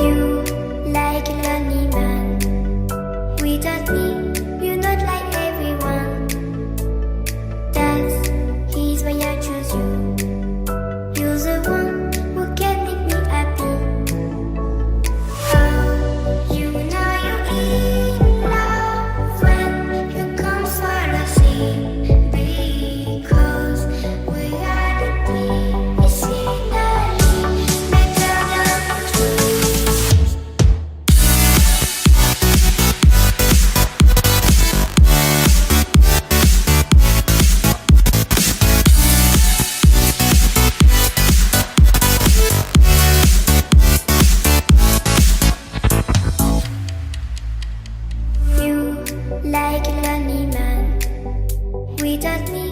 You like a lonely man. Without me, you're not like everyone. That's he's why I choose you. You're the one who can make me happy. Oh, you know you're in love when you come for the sea. Because reality is finally better than dreams. You like a lonely man. Without me,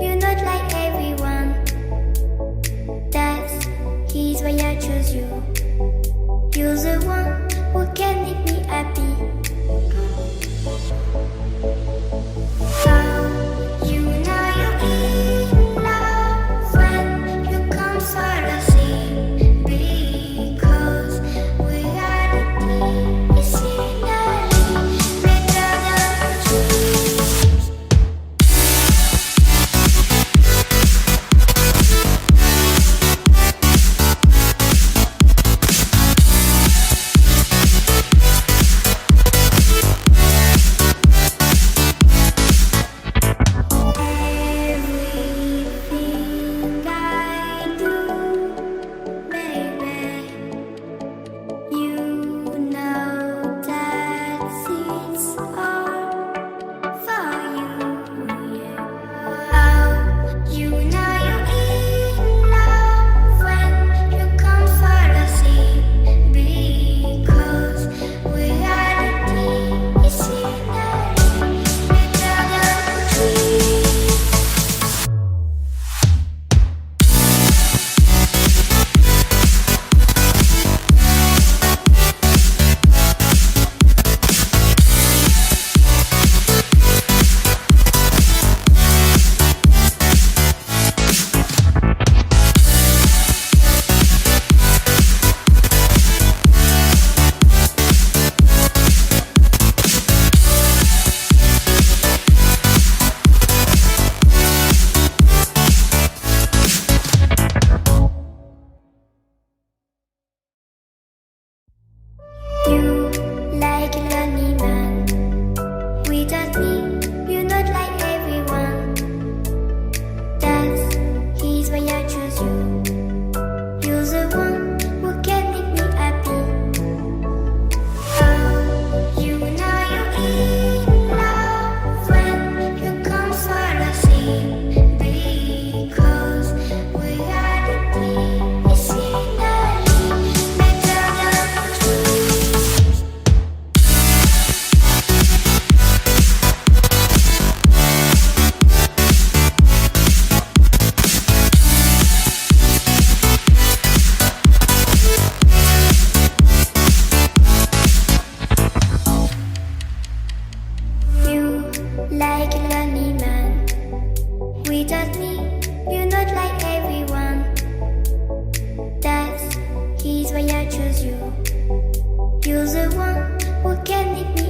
you're not like everyone. That's he's why I choose you. You're the one who can make me happy. Oh, you know you're in love when you come for the sea. Because reality is finally better than dreams. Everything I do, baby, you know that it's all for you, yeah. Oh, you know you're in love when you come for the sea. Because reality is finally better than dreams. You like a lonely man. Without me, you're not like everyone. That's he's why I choose you. You're the one who can make me happy. Oh, you know you're in love when you come for the sea. Because reality is finally better than dreams. You like a lonely man. Without me, you're not like everyone. That's he's why I choose you. You're the one who can make me